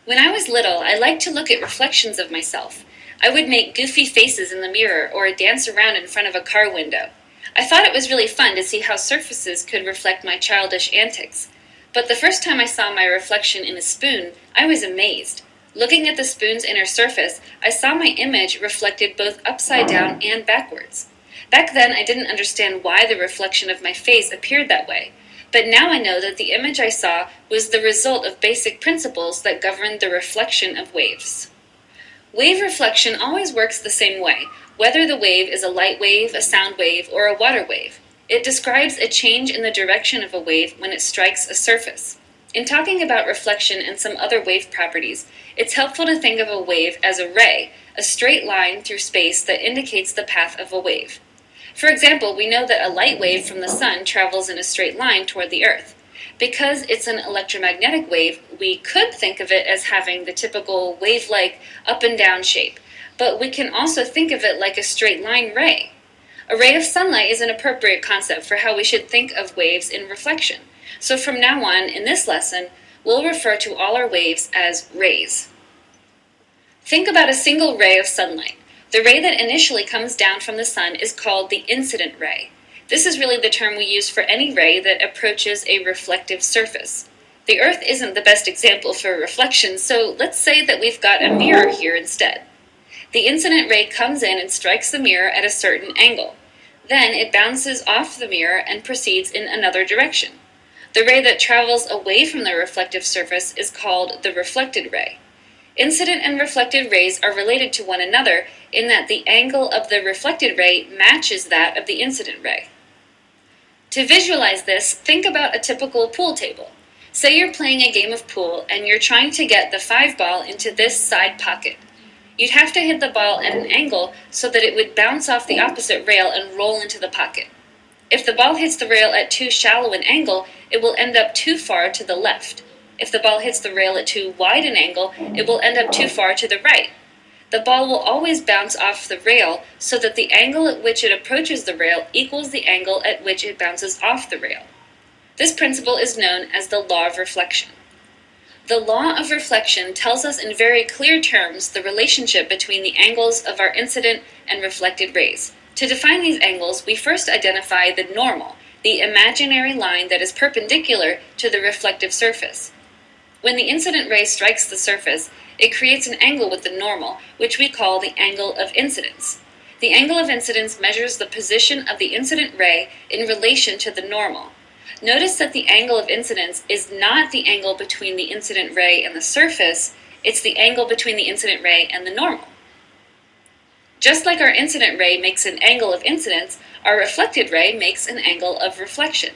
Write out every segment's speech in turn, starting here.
When I was little, I liked to look at reflections of myself. I would make goofy faces in the mirror or dance around in front of a car window. I thought it was really fun to see how surfaces could reflect my childish antics. But the first time I saw my reflection in a spoon, I was amazed. Looking at the spoon's inner surface, I saw my image reflected both upside down and backwards. Back then, I didn't understand why the reflection of my face appeared that way. But now I know that the image I saw was the result of basic principles that govern the reflection of waves. Wave reflection always works the same way, whether the wave is a light wave, a sound wave, or a water wave. It describes a change in the direction of a wave when it strikes a surface. In talking about reflection and some other wave properties, it's helpful to think of a wave as a ray, a straight line through space that indicates the path of a wave. For example, we know that a light wave from the sun travels in a straight line toward the Earth. Because it's an electromagnetic wave, we could think of it as having the typical wave-like up and down shape, but we can also think of it like a straight line ray. A ray of sunlight is an appropriate concept for how we should think of waves in reflection. So from now on, in this lesson, we'll refer to all our waves as rays. Think about a single ray of sunlight. The ray that initially comes down from the sun is called the incident ray. This is really the term we use for any ray that approaches a reflective surface. The Earth isn't the best example for reflection, so let's say that we've got a mirror here instead. The incident ray comes in and strikes the mirror at a certain angle. Then it bounces off the mirror and proceeds in another direction. The ray that travels away from the reflective surface is called the reflected ray. Incident and reflected rays are related to one another in that the angle of the reflected ray matches that of the incident ray. To visualize this, think about a typical pool table. Say you're playing a game of pool and you're trying to get the 5 ball into this side pocket. You'd have to hit the ball at an angle so that it would bounce off the opposite rail and roll into the pocket. If the ball hits the rail at too shallow an angle, it will end up too far to the left. If the ball hits the rail at too wide an angle, it will end up too far to the right. The ball will always bounce off the rail so that the angle at which it approaches the rail equals the angle at which it bounces off the rail. This principle is known as the law of reflection. The law of reflection tells us in very clear terms the relationship between the angles of our incident and reflected rays. To define these angles, we first identify the normal, the imaginary line that is perpendicular to the reflective surface. When the incident ray strikes the surface, it creates an angle with the normal, which we call the angle of incidence. The angle of incidence measures the position of the incident ray in relation to the normal. Notice that the angle of incidence is not the angle between the incident ray and the surface, it's the angle between the incident ray and the normal. Just like our incident ray makes an angle of incidence, our reflected ray makes an angle of reflection.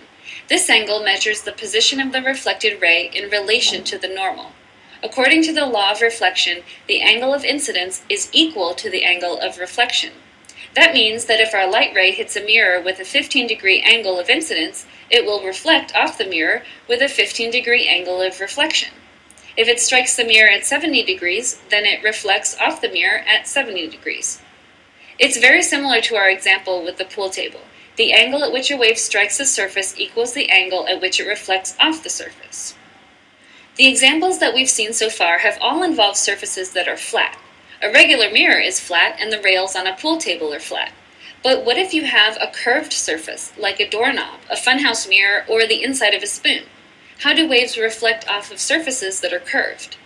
This angle measures the position of the reflected ray in relation to the normal. According to the law of reflection, the angle of incidence is equal to the angle of reflection. That means that if our light ray hits a mirror with a 15-degree angle of incidence, it will reflect off the mirror with a 15-degree angle of reflection. If it strikes the mirror at 70 degrees, then it reflects off the mirror at 70 degrees. It's very similar to our example with the pool table. The angle at which a wave strikes a surface equals the angle at which it reflects off the surface. The examples that we've seen so far have all involved surfaces that are flat. A regular mirror is flat and the rails on a pool table are flat. But what if you have a curved surface, like a doorknob, a funhouse mirror, or the inside of a spoon? How do waves reflect off of surfaces that are curved?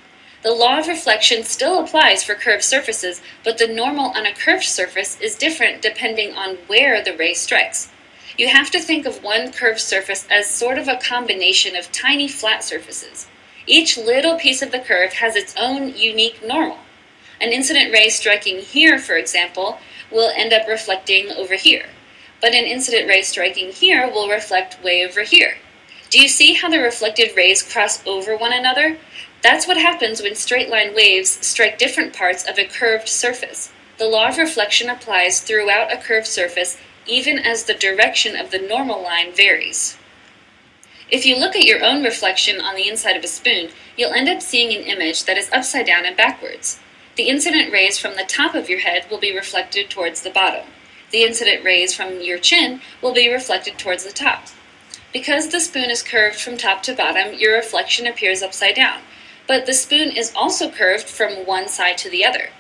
The law of reflection still applies for curved surfaces, but the normal on a curved surface is different depending on where the ray strikes. You have to think of one curved surface as sort of a combination of tiny flat surfaces. Each little piece of the curve has its own unique normal. An incident ray striking here, for example, will end up reflecting over here, but an incident ray striking here will reflect way over here. Do you see how the reflected rays cross over one another? That's what happens when straight-line waves strike different parts of a curved surface. The law of reflection applies throughout a curved surface, even as the direction of the normal line varies. If you look at your own reflection on the inside of a spoon, you'll end up seeing an image that is upside down and backwards. The incident rays from the top of your head will be reflected towards the bottom. The incident rays from your chin will be reflected towards the top. Because the spoon is curved from top to bottom, your reflection appears upside down. But the spoon is also curved from one side to the other.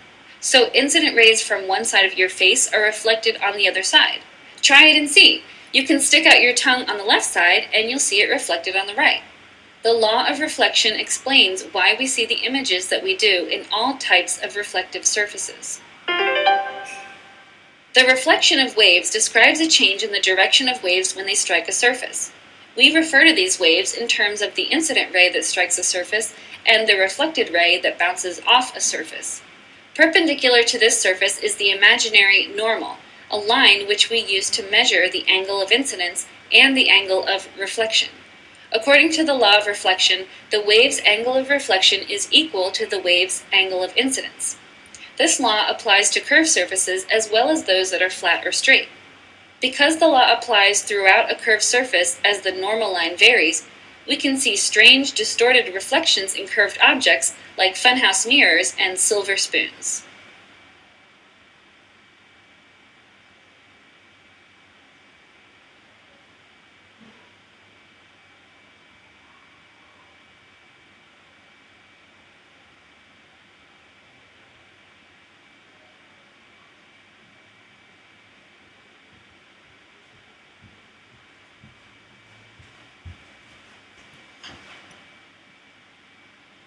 So incident rays from one side of your face are reflected on the other side. Try it and see. You can stick out your tongue on the left side and you'll see it reflected on the right. The law of reflection explains why we see the images that we do in all types of reflective surfaces. The reflection of waves describes a change in the direction of waves when they strike a surface. We refer to these waves in terms of the incident ray that strikes a surface and the reflected ray that bounces off a surface. Perpendicular to this surface is the imaginary normal, a line which we use to measure the angle of incidence and the angle of reflection. According to the law of reflection, the wave's angle of reflection is equal to the wave's angle of incidence. This law applies to curved surfaces as well as those that are flat or straight. Because the law applies throughout a curved surface as the normal line varies, we can see strange, distorted reflections in curved objects like funhouse mirrors and silver spoons.